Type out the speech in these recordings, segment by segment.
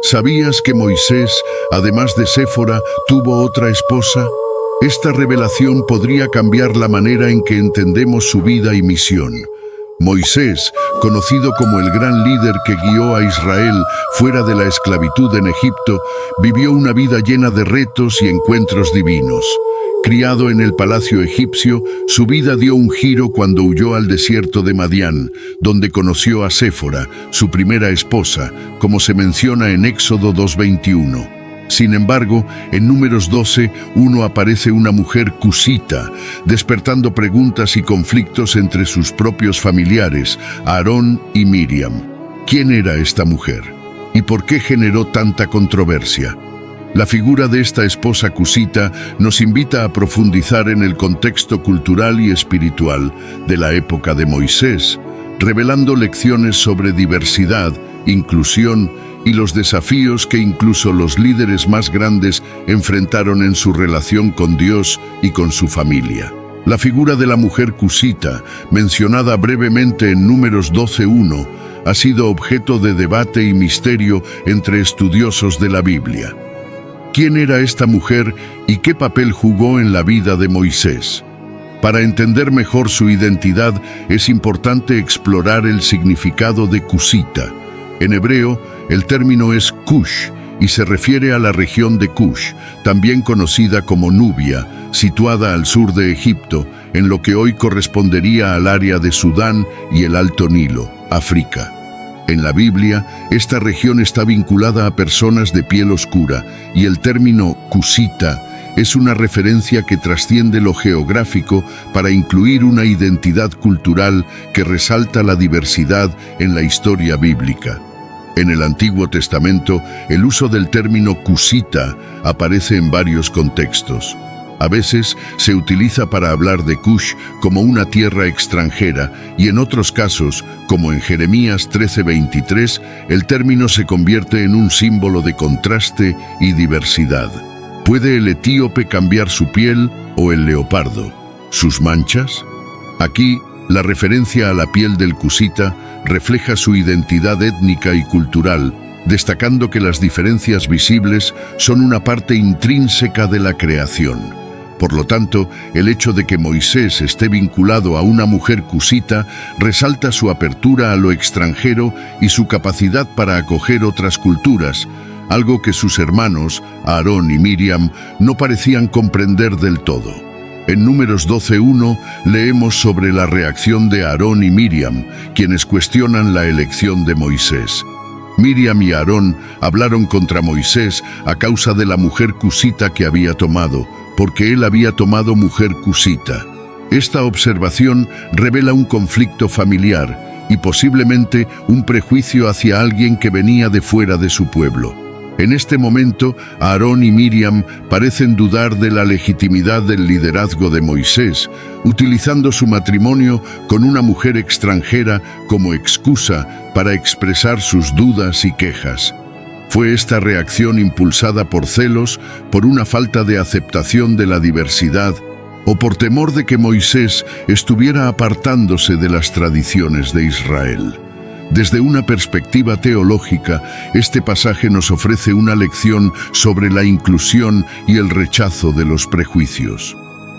¿Sabías que Moisés, además de Séfora, tuvo otra esposa? Esta revelación podría cambiar la manera en que entendemos su vida y misión. Moisés, conocido como el gran líder que guió a Israel fuera de la esclavitud en Egipto, vivió una vida llena de retos y encuentros divinos. Criado en el palacio egipcio, su vida dio un giro cuando huyó al desierto de Madián, donde conoció a Séfora, su primera esposa, como se menciona en Éxodo 2:21. Sin embargo, en Números 12:1 aparece una mujer cusita, despertando preguntas y conflictos entre sus propios familiares, Aarón y Miriam. ¿Quién era esta mujer? ¿Y por qué generó tanta controversia? La figura de esta esposa cusita nos invita a profundizar en el contexto cultural y espiritual de la época de Moisés, revelando lecciones sobre diversidad, inclusión y los desafíos que incluso los líderes más grandes enfrentaron en su relación con Dios y con su familia. La figura de la mujer cusita, mencionada brevemente en Números 12:1, ha sido objeto de debate y misterio entre estudiosos de la Biblia. ¿Quién era esta mujer y qué papel jugó en la vida de Moisés? Para entender mejor su identidad, es importante explorar el significado de cusita. En hebreo, el término es Cush y se refiere a la región de Cush, también conocida como Nubia, situada al sur de Egipto, en lo que hoy correspondería al área de Sudán y el Alto Nilo, África. En la Biblia, esta región está vinculada a personas de piel oscura y el término cusita es una referencia que trasciende lo geográfico para incluir una identidad cultural que resalta la diversidad en la historia bíblica. En el Antiguo Testamento, el uso del término cusita aparece en varios contextos. A veces se utiliza para hablar de Cush como una tierra extranjera y en otros casos, como en Jeremías 13:23, el término se convierte en un símbolo de contraste y diversidad. ¿Puede el etíope cambiar su piel o el leopardo? ¿Sus manchas? Aquí, la referencia a la piel del cusita refleja su identidad étnica y cultural, destacando que las diferencias visibles son una parte intrínseca de la creación. Por lo tanto, el hecho de que Moisés esté vinculado a una mujer cusita resalta su apertura a lo extranjero y su capacidad para acoger otras culturas, algo que sus hermanos, Aarón y Miriam, no parecían comprender del todo. En Números 12:1 leemos sobre la reacción de Aarón y Miriam, quienes cuestionan la elección de Moisés. Miriam y Aarón hablaron contra Moisés a causa de la mujer cusita que había tomado, porque él había tomado mujer cusita. Esta observación revela un conflicto familiar y posiblemente un prejuicio hacia alguien que venía de fuera de su pueblo. En este momento, Aarón y Miriam parecen dudar de la legitimidad del liderazgo de Moisés, utilizando su matrimonio con una mujer extranjera como excusa para expresar sus dudas y quejas. ¿Fue esta reacción impulsada por celos, por una falta de aceptación de la diversidad, o por temor de que Moisés estuviera apartándose de las tradiciones de Israel? Desde una perspectiva teológica, este pasaje nos ofrece una lección sobre la inclusión y el rechazo de los prejuicios.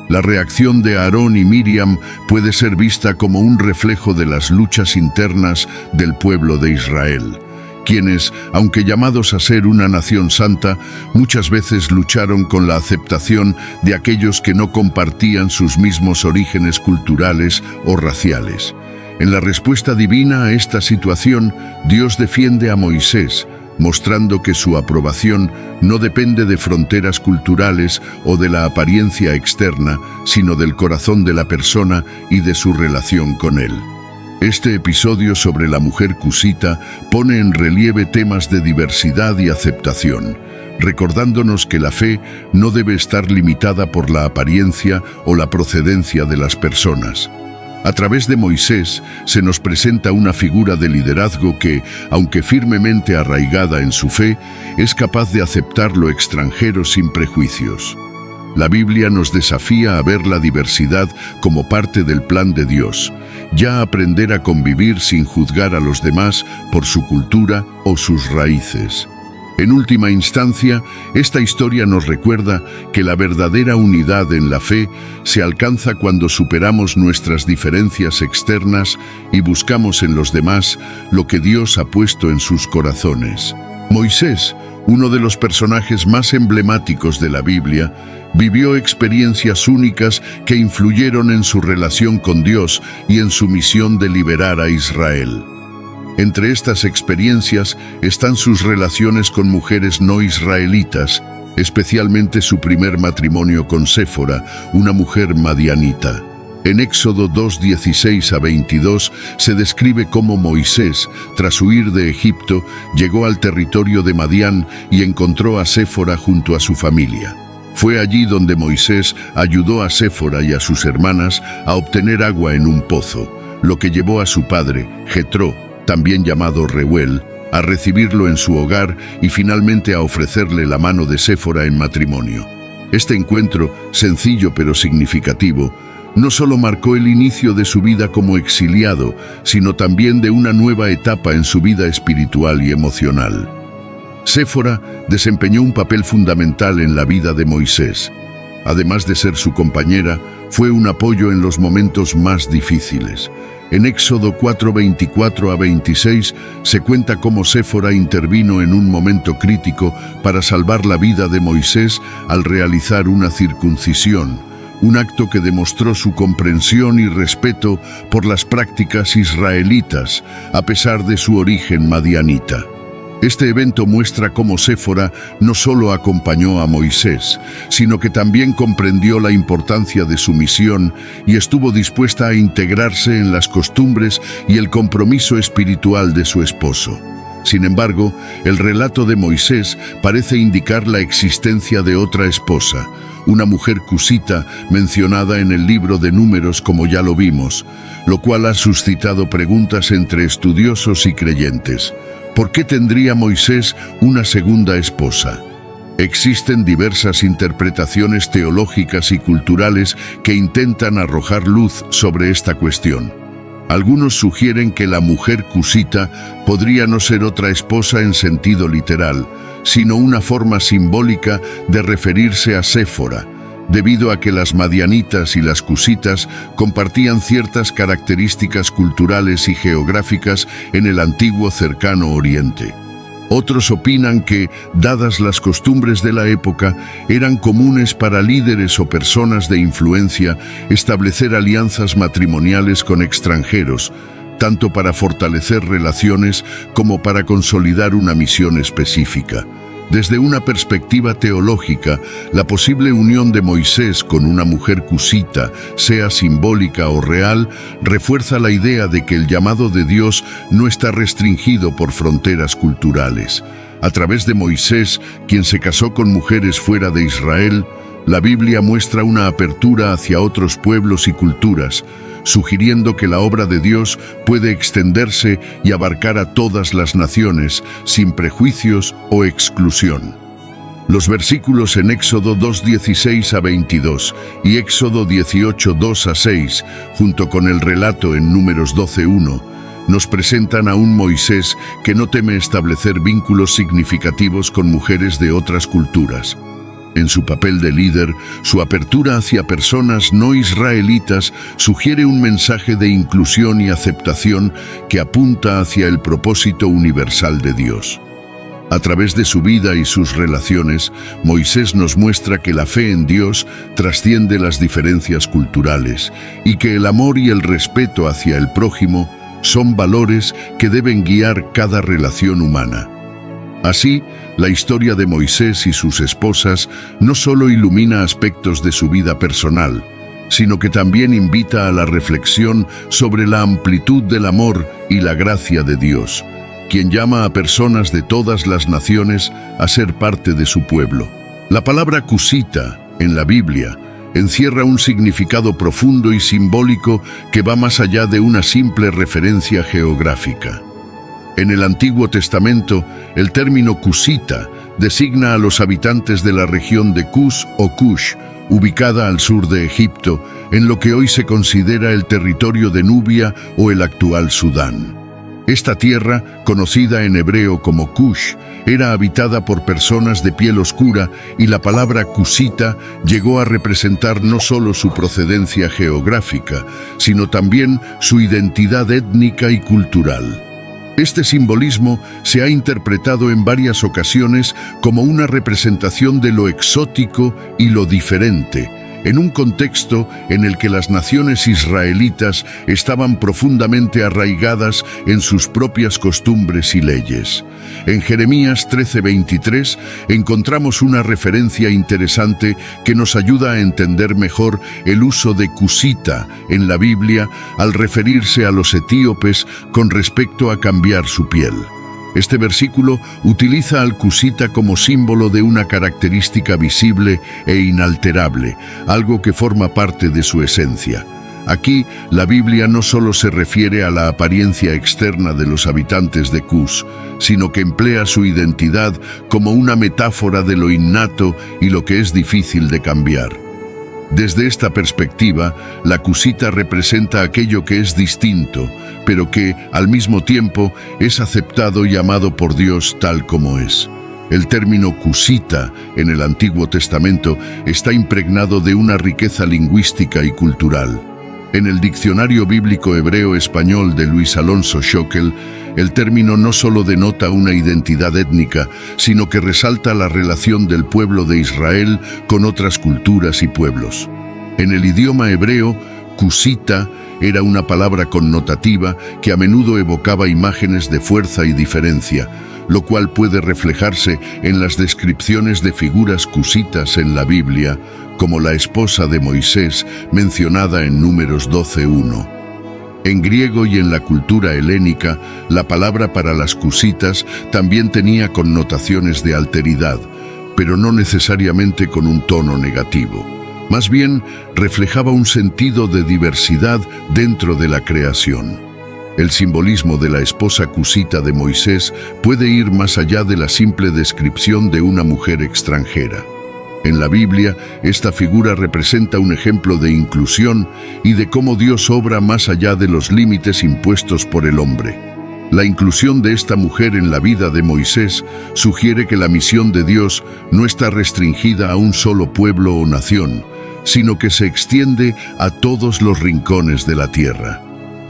La reacción de Aarón y Miriam puede ser vista como un reflejo de las luchas internas del pueblo de Israel, quienes, aunque llamados a ser una nación santa, muchas veces lucharon con la aceptación de aquellos que no compartían sus mismos orígenes culturales o raciales. En la respuesta divina a esta situación, Dios defiende a Moisés, mostrando que su aprobación no depende de fronteras culturales o de la apariencia externa, sino del corazón de la persona y de su relación con él. Este episodio sobre la mujer cusita pone en relieve temas de diversidad y aceptación, recordándonos que la fe no debe estar limitada por la apariencia o la procedencia de las personas. A través de Moisés se nos presenta una figura de liderazgo que, aunque firmemente arraigada en su fe, es capaz de aceptar lo extranjero sin prejuicios. La Biblia nos desafía a ver la diversidad como parte del plan de Dios, ya aprender a convivir sin juzgar a los demás por su cultura o sus raíces. En última instancia, esta historia nos recuerda que la verdadera unidad en la fe se alcanza cuando superamos nuestras diferencias externas y buscamos en los demás lo que Dios ha puesto en sus corazones. Moisés, uno de los personajes más emblemáticos de la Biblia, vivió experiencias únicas que influyeron en su relación con Dios y en su misión de liberar a Israel. Entre estas experiencias están sus relaciones con mujeres no israelitas, especialmente su primer matrimonio con Séfora, una mujer madianita. En Éxodo 2:16 a 22 se describe cómo Moisés, tras huir de Egipto, llegó al territorio de Madián y encontró a Séfora junto a su familia. Fue allí donde Moisés ayudó a Séfora y a sus hermanas a obtener agua en un pozo, lo que llevó a su padre, Jetró, también llamado Reuel, a recibirlo en su hogar y finalmente a ofrecerle la mano de Séfora en matrimonio. Este encuentro, sencillo pero significativo, no solo marcó el inicio de su vida como exiliado, sino también de una nueva etapa en su vida espiritual y emocional. Séfora desempeñó un papel fundamental en la vida de Moisés. Además de ser su compañera, fue un apoyo en los momentos más difíciles. En Éxodo 4:24 a 26 se cuenta cómo Séfora intervino en un momento crítico para salvar la vida de Moisés al realizar una circuncisión, un acto que demostró su comprensión y respeto por las prácticas israelitas, a pesar de su origen madianita. Este evento muestra cómo Séfora no solo acompañó a Moisés, sino que también comprendió la importancia de su misión y estuvo dispuesta a integrarse en las costumbres y el compromiso espiritual de su esposo. Sin embargo, el relato de Moisés parece indicar la existencia de otra esposa, una mujer cusita mencionada en el libro de Números, como ya lo vimos, lo cual ha suscitado preguntas entre estudiosos y creyentes. ¿Por qué tendría Moisés una segunda esposa? Existen diversas interpretaciones teológicas y culturales que intentan arrojar luz sobre esta cuestión. Algunos sugieren que la mujer cusita podría no ser otra esposa en sentido literal, sino una forma simbólica de referirse a Séfora, debido a que las madianitas y las cusitas compartían ciertas características culturales y geográficas en el antiguo cercano Oriente. Otros opinan que, dadas las costumbres de la época, eran comunes para líderes o personas de influencia establecer alianzas matrimoniales con extranjeros, tanto para fortalecer relaciones como para consolidar una misión específica. Desde una perspectiva teológica, la posible unión de Moisés con una mujer cusita, sea simbólica o real, refuerza la idea de que el llamado de Dios no está restringido por fronteras culturales. A través de Moisés, quien se casó con mujeres fuera de Israel, la Biblia muestra una apertura hacia otros pueblos y culturas, sugiriendo que la obra de Dios puede extenderse y abarcar a todas las naciones, sin prejuicios o exclusión. Los versículos en Éxodo 2:16 a 22 y Éxodo 18:2 a 6, junto con el relato en Números 12:1, nos presentan a un Moisés que no teme establecer vínculos significativos con mujeres de otras culturas. En su papel de líder, su apertura hacia personas no israelitas sugiere un mensaje de inclusión y aceptación que apunta hacia el propósito universal de Dios. A través de su vida y sus relaciones, Moisés nos muestra que la fe en Dios trasciende las diferencias culturales y que el amor y el respeto hacia el prójimo son valores que deben guiar cada relación humana. Así, la historia de Moisés y sus esposas no solo ilumina aspectos de su vida personal, sino que también invita a la reflexión sobre la amplitud del amor y la gracia de Dios, quien llama a personas de todas las naciones a ser parte de su pueblo. La palabra cusita, en la Biblia, encierra un significado profundo y simbólico que va más allá de una simple referencia geográfica. En el Antiguo Testamento, el término cusita designa a los habitantes de la región de Cus o Cush, ubicada al sur de Egipto, en lo que hoy se considera el territorio de Nubia o el actual Sudán. Esta tierra, conocida en hebreo como Cush, era habitada por personas de piel oscura y la palabra cusita llegó a representar no solo su procedencia geográfica, sino también su identidad étnica y cultural. Este simbolismo se ha interpretado en varias ocasiones como una representación de lo exótico y lo diferente, en un contexto en el que las naciones israelitas estaban profundamente arraigadas en sus propias costumbres y leyes. En Jeremías 13:23 encontramos una referencia interesante que nos ayuda a entender mejor el uso de cusita en la Biblia al referirse a los etíopes con respecto a cambiar su piel. Este versículo utiliza al cusita como símbolo de una característica visible e inalterable, algo que forma parte de su esencia. Aquí, la Biblia no solo se refiere a la apariencia externa de los habitantes de Cus, sino que emplea su identidad como una metáfora de lo innato y lo que es difícil de cambiar. Desde esta perspectiva, la cusita representa aquello que es distinto, pero que, al mismo tiempo, es aceptado y amado por Dios tal como es. El término cusita en el Antiguo Testamento está impregnado de una riqueza lingüística y cultural. En el Diccionario Bíblico Hebreo-Español de Luis Alonso Schockel, el término no solo denota una identidad étnica, sino que resalta la relación del pueblo de Israel con otras culturas y pueblos. En el idioma hebreo, cusita era una palabra connotativa que a menudo evocaba imágenes de fuerza y diferencia, lo cual puede reflejarse en las descripciones de figuras cusitas en la Biblia, como la esposa de Moisés mencionada en Números 12:1. En griego y en la cultura helénica, la palabra para las cusitas también tenía connotaciones de alteridad, pero no necesariamente con un tono negativo. Más bien, reflejaba un sentido de diversidad dentro de la creación. El simbolismo de la esposa cusita de Moisés puede ir más allá de la simple descripción de una mujer extranjera. En la Biblia, esta figura representa un ejemplo de inclusión y de cómo Dios obra más allá de los límites impuestos por el hombre. La inclusión de esta mujer en la vida de Moisés sugiere que la misión de Dios no está restringida a un solo pueblo o nación, sino que se extiende a todos los rincones de la tierra.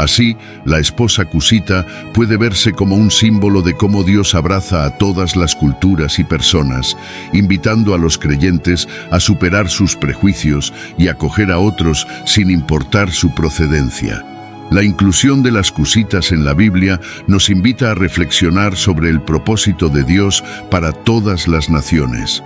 Así, la esposa cusita puede verse como un símbolo de cómo Dios abraza a todas las culturas y personas, invitando a los creyentes a superar sus prejuicios y acoger a otros sin importar su procedencia. La inclusión de las cusitas en la Biblia nos invita a reflexionar sobre el propósito de Dios para todas las naciones.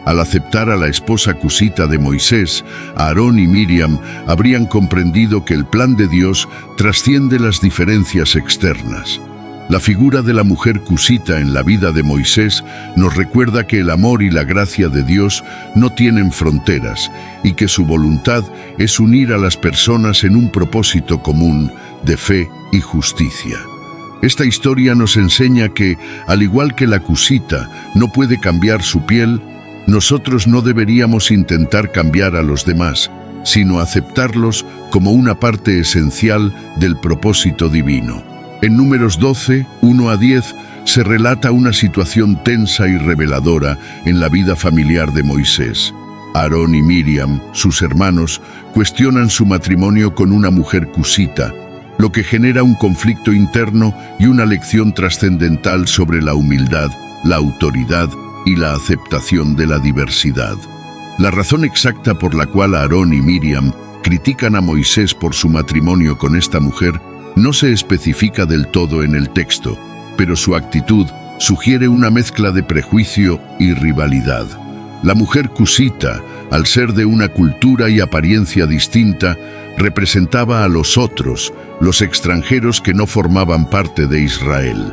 Al aceptar a la esposa cusita de Moisés, Aarón y Miriam habrían comprendido que el plan de Dios trasciende las diferencias externas. La figura de la mujer cusita en la vida de Moisés nos recuerda que el amor y la gracia de Dios no tienen fronteras y que su voluntad es unir a las personas en un propósito común de fe y justicia. Esta historia nos enseña que, al igual que la cusita no puede cambiar su piel, nosotros no deberíamos intentar cambiar a los demás, sino aceptarlos como una parte esencial del propósito divino. En Números 12, 1-10, se relata una situación tensa y reveladora en la vida familiar de Moisés. Aarón y Miriam, sus hermanos, cuestionan su matrimonio con una mujer cusita, lo que genera un conflicto interno y una lección trascendental sobre la humildad, la autoridad y la aceptación de la diversidad. La razón exacta por la cual Aarón y Miriam critican a Moisés por su matrimonio con esta mujer no se especifica del todo en el texto, pero su actitud sugiere una mezcla de prejuicio y rivalidad. La mujer cusita, al ser de una cultura y apariencia distinta, representaba a los otros, los extranjeros que no formaban parte de Israel.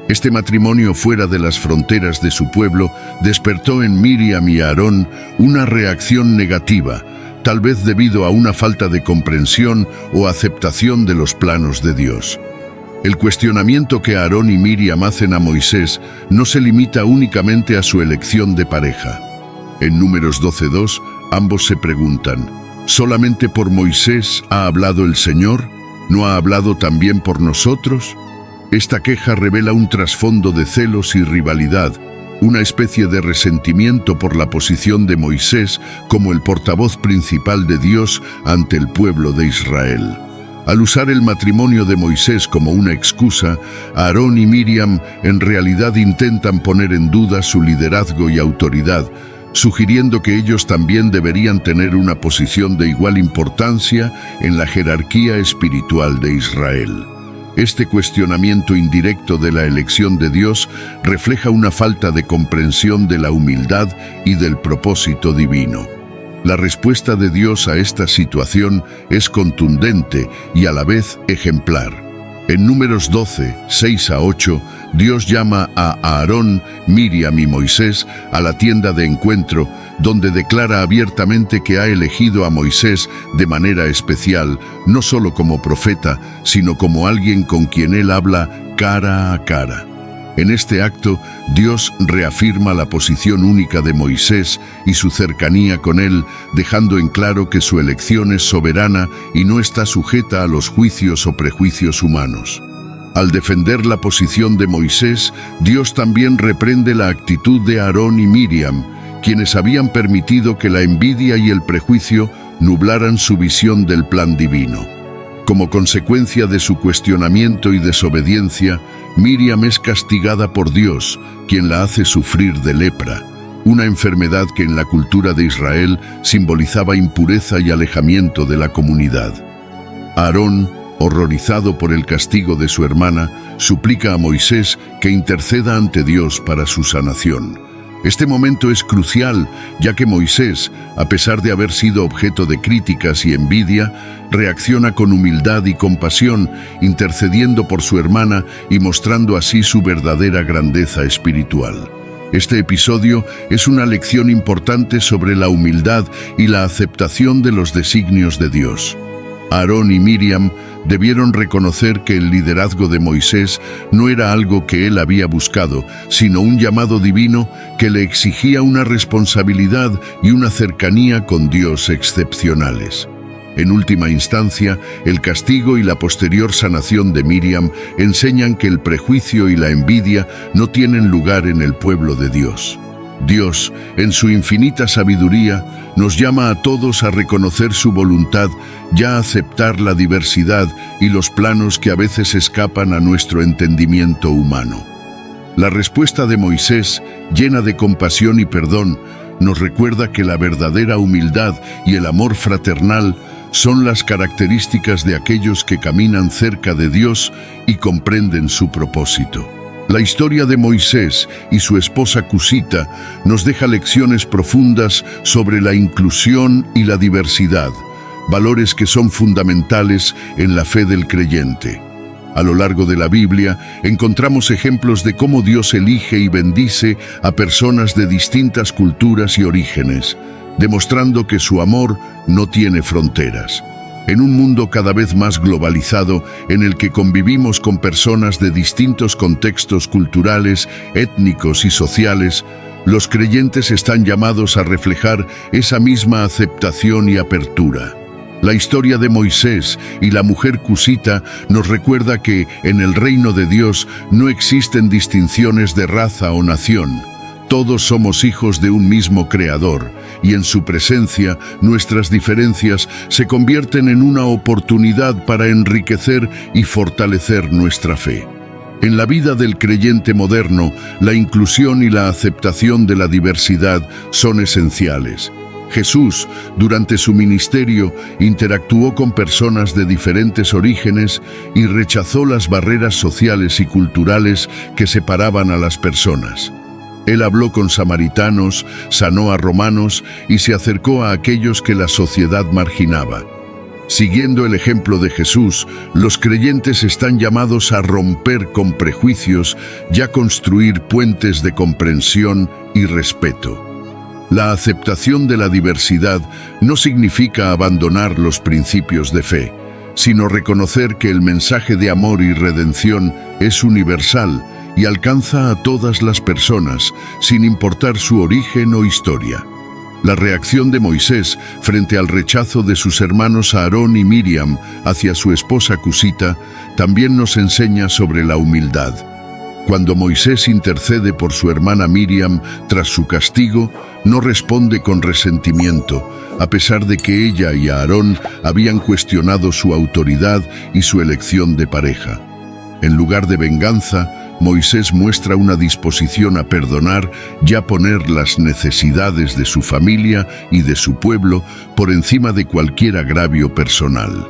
Este matrimonio fuera de las fronteras de su pueblo despertó en Miriam y Aarón una reacción negativa, tal vez debido a una falta de comprensión o aceptación de los planos de Dios. El cuestionamiento que Aarón y Miriam hacen a Moisés no se limita únicamente a su elección de pareja. En Números 12:2, ambos se preguntan, ¿solamente por Moisés ha hablado el Señor? ¿No ha hablado también por nosotros? Esta queja revela un trasfondo de celos y rivalidad, una especie de resentimiento por la posición de Moisés como el portavoz principal de Dios ante el pueblo de Israel. Al usar el matrimonio de Moisés como una excusa, Aarón y Miriam en realidad intentan poner en duda su liderazgo y autoridad, sugiriendo que ellos también deberían tener una posición de igual importancia en la jerarquía espiritual de Israel. Este cuestionamiento indirecto de la elección de Dios refleja una falta de comprensión de la humildad y del propósito divino. La respuesta de Dios a esta situación es contundente y a la vez ejemplar. En Números 12, 6-8, Dios llama a Aarón, Miriam y Moisés a la tienda de encuentro, donde declara abiertamente que ha elegido a Moisés de manera especial, no solo como profeta, sino como alguien con quien él habla cara a cara. En este acto, Dios reafirma la posición única de Moisés y su cercanía con él, dejando en claro que su elección es soberana y no está sujeta a los juicios o prejuicios humanos. Al defender la posición de Moisés, Dios también reprende la actitud de Aarón y Miriam, quienes habían permitido que la envidia y el prejuicio nublaran su visión del plan divino. Como consecuencia de su cuestionamiento y desobediencia, Miriam es castigada por Dios, quien la hace sufrir de lepra, una enfermedad que en la cultura de Israel simbolizaba impureza y alejamiento de la comunidad. Aarón, horrorizado por el castigo de su hermana, suplica a Moisés que interceda ante Dios para su sanación. Este momento es crucial, ya que Moisés, a pesar de haber sido objeto de críticas y envidia, reacciona con humildad y compasión, intercediendo por su hermana y mostrando así su verdadera grandeza espiritual. Este episodio es una lección importante sobre la humildad y la aceptación de los designios de Dios. Aarón y Miriam debieron reconocer que el liderazgo de Moisés no era algo que él había buscado, sino un llamado divino que le exigía una responsabilidad y una cercanía con Dios excepcionales. En última instancia, el castigo y la posterior sanación de Miriam enseñan que el prejuicio y la envidia no tienen lugar en el pueblo de Dios. Dios, en su infinita sabiduría, nos llama a todos a reconocer su voluntad y a aceptar la diversidad y los planos que a veces escapan a nuestro entendimiento humano. La respuesta de Moisés, llena de compasión y perdón, nos recuerda que la verdadera humildad y el amor fraternal son las características de aquellos que caminan cerca de Dios y comprenden su propósito. La historia de Moisés y su esposa Cusita nos deja lecciones profundas sobre la inclusión y la diversidad, valores que son fundamentales en la fe del creyente. A lo largo de la Biblia encontramos ejemplos de cómo Dios elige y bendice a personas de distintas culturas y orígenes, demostrando que su amor no tiene fronteras. En un mundo cada vez más globalizado, en el que convivimos con personas de distintos contextos culturales, étnicos y sociales, los creyentes están llamados a reflejar esa misma aceptación y apertura. La historia de Moisés y la mujer cusita nos recuerda que, en el reino de Dios, no existen distinciones de raza o nación. Todos somos hijos de un mismo Creador, y en su presencia nuestras diferencias se convierten en una oportunidad para enriquecer y fortalecer nuestra fe. En la vida del creyente moderno, la inclusión y la aceptación de la diversidad son esenciales. Jesús, durante su ministerio, interactuó con personas de diferentes orígenes y rechazó las barreras sociales y culturales que separaban a las personas. Él habló con samaritanos, sanó a romanos y se acercó a aquellos que la sociedad marginaba. Siguiendo el ejemplo de Jesús, los creyentes están llamados a romper con prejuicios y a construir puentes de comprensión y respeto. La aceptación de la diversidad no significa abandonar los principios de fe, sino reconocer que el mensaje de amor y redención es universal y alcanza a todas las personas, sin importar su origen o historia. La reacción de Moisés frente al rechazo de sus hermanos Aarón y Miriam hacia su esposa Cusita también nos enseña sobre la humildad. Cuando Moisés intercede por su hermana Miriam tras su castigo, no responde con resentimiento, a pesar de que ella y Aarón habían cuestionado su autoridad y su elección de pareja. En lugar de venganza, Moisés muestra una disposición a perdonar y a poner las necesidades de su familia y de su pueblo por encima de cualquier agravio personal.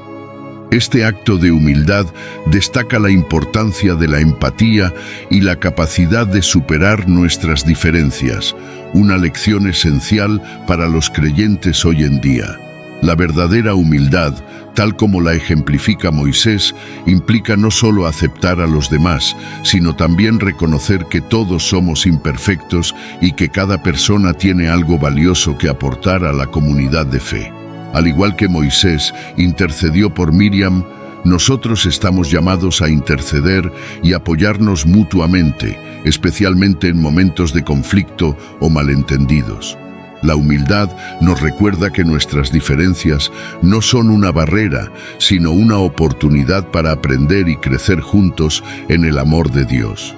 Este acto de humildad destaca la importancia de la empatía y la capacidad de superar nuestras diferencias, una lección esencial para los creyentes hoy en día. La verdadera humildad, tal como la ejemplifica Moisés, implica no solo aceptar a los demás, sino también reconocer que todos somos imperfectos y que cada persona tiene algo valioso que aportar a la comunidad de fe. Al igual que Moisés intercedió por Miriam, nosotros estamos llamados a interceder y apoyarnos mutuamente, especialmente en momentos de conflicto o malentendidos. La humildad nos recuerda que nuestras diferencias no son una barrera, sino una oportunidad para aprender y crecer juntos en el amor de Dios.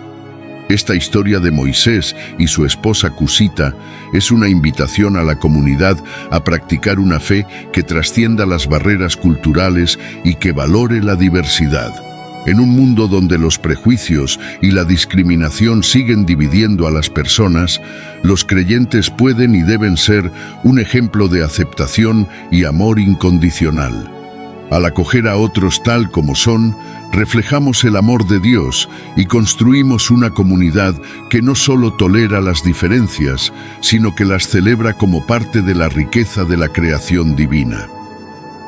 Esta historia de Moisés y su esposa Cusita es una invitación a la comunidad a practicar una fe que trascienda las barreras culturales y que valore la diversidad. En un mundo donde los prejuicios y la discriminación siguen dividiendo a las personas, los creyentes pueden y deben ser un ejemplo de aceptación y amor incondicional. Al acoger a otros tal como son, reflejamos el amor de Dios y construimos una comunidad que no solo tolera las diferencias, sino que las celebra como parte de la riqueza de la creación divina.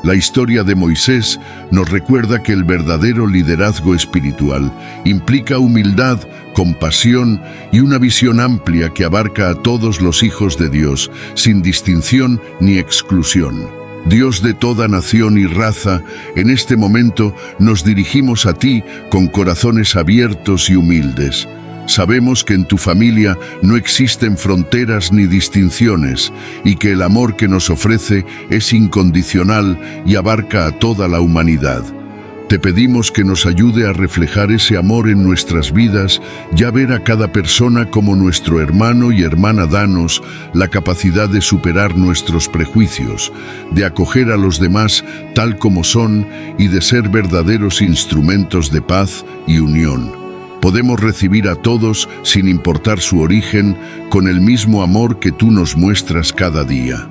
La historia de Moisés nos recuerda que el verdadero liderazgo espiritual implica humildad, compasión y una visión amplia que abarca a todos los hijos de Dios, sin distinción ni exclusión. Dios de toda nación y raza, en este momento nos dirigimos a ti con corazones abiertos y humildes. Sabemos que en tu familia no existen fronteras ni distinciones y que el amor que nos ofrece es incondicional y abarca a toda la humanidad. Te pedimos que nos ayude a reflejar ese amor en nuestras vidas y a ver a cada persona como nuestro hermano y hermana. Danos la capacidad de superar nuestros prejuicios, de acoger a los demás tal como son y de ser verdaderos instrumentos de paz y unión. Podemos recibir a todos, sin importar su origen, con el mismo amor que tú nos muestras cada día.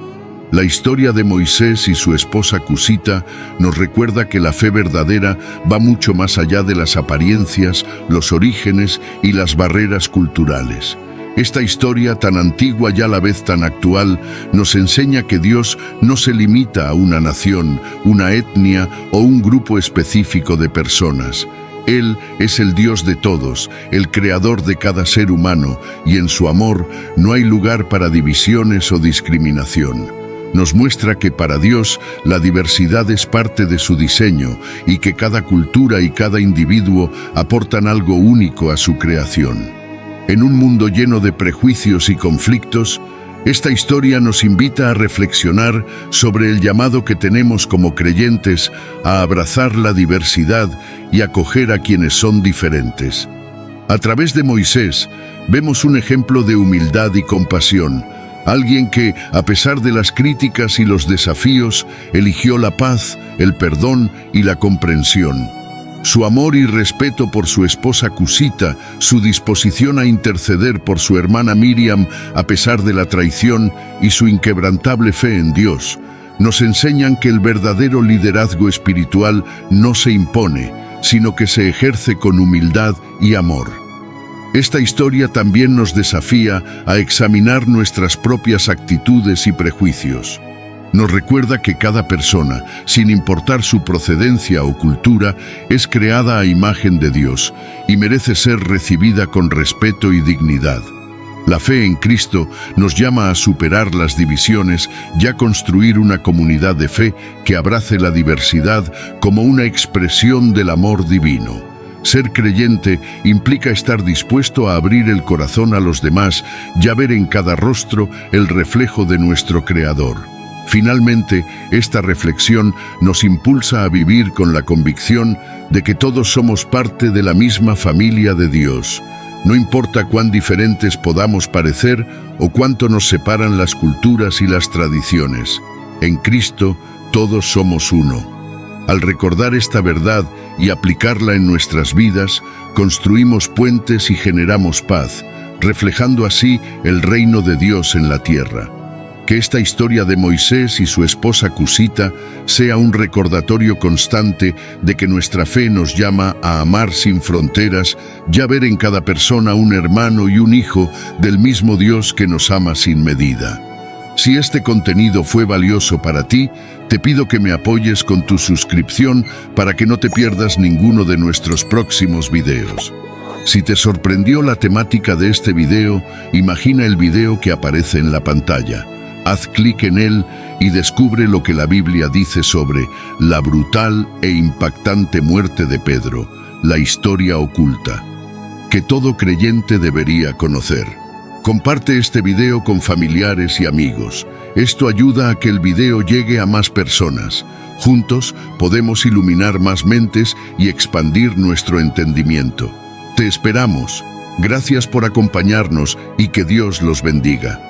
La historia de Moisés y su esposa Cusita nos recuerda que la fe verdadera va mucho más allá de las apariencias, los orígenes y las barreras culturales. Esta historia tan antigua y a la vez tan actual nos enseña que Dios no se limita a una nación, una etnia o un grupo específico de personas. Él es el Dios de todos, el creador de cada ser humano, y en su amor no hay lugar para divisiones o discriminación. Nos muestra que para Dios la diversidad es parte de su diseño y que cada cultura y cada individuo aportan algo único a su creación. En un mundo lleno de prejuicios y conflictos, esta historia nos invita a reflexionar sobre el llamado que tenemos como creyentes a abrazar la diversidad y acoger a quienes son diferentes. A través de Moisés, vemos un ejemplo de humildad y compasión, alguien que, a pesar de las críticas y los desafíos, eligió la paz, el perdón y la comprensión. Su amor y respeto por su esposa Cusita, su disposición a interceder por su hermana Miriam a pesar de la traición y su inquebrantable fe en Dios, nos enseñan que el verdadero liderazgo espiritual no se impone, sino que se ejerce con humildad y amor. Esta historia también nos desafía a examinar nuestras propias actitudes y prejuicios. Nos recuerda que cada persona, sin importar su procedencia o cultura, es creada a imagen de Dios y merece ser recibida con respeto y dignidad. La fe en Cristo nos llama a superar las divisiones y a construir una comunidad de fe que abrace la diversidad como una expresión del amor divino. Ser creyente implica estar dispuesto a abrir el corazón a los demás y a ver en cada rostro el reflejo de nuestro Creador. Finalmente, esta reflexión nos impulsa a vivir con la convicción de que todos somos parte de la misma familia de Dios. No importa cuán diferentes podamos parecer o cuánto nos separan las culturas y las tradiciones. En Cristo, todos somos uno. Al recordar esta verdad y aplicarla en nuestras vidas, construimos puentes y generamos paz, reflejando así el reino de Dios en la tierra. Que esta historia de Moisés y su esposa Cusita sea un recordatorio constante de que nuestra fe nos llama a amar sin fronteras y a ver en cada persona un hermano y un hijo del mismo Dios que nos ama sin medida. Si este contenido fue valioso para ti, te pido que me apoyes con tu suscripción para que no te pierdas ninguno de nuestros próximos videos. Si te sorprendió la temática de este video, imagina el video que aparece en la pantalla. Haz clic en él y descubre lo que la Biblia dice sobre la brutal e impactante muerte de Pedro, la historia oculta, que todo creyente debería conocer. Comparte este video con familiares y amigos. Esto ayuda a que el video llegue a más personas. Juntos podemos iluminar más mentes y expandir nuestro entendimiento. Te esperamos. Gracias por acompañarnos y que Dios los bendiga.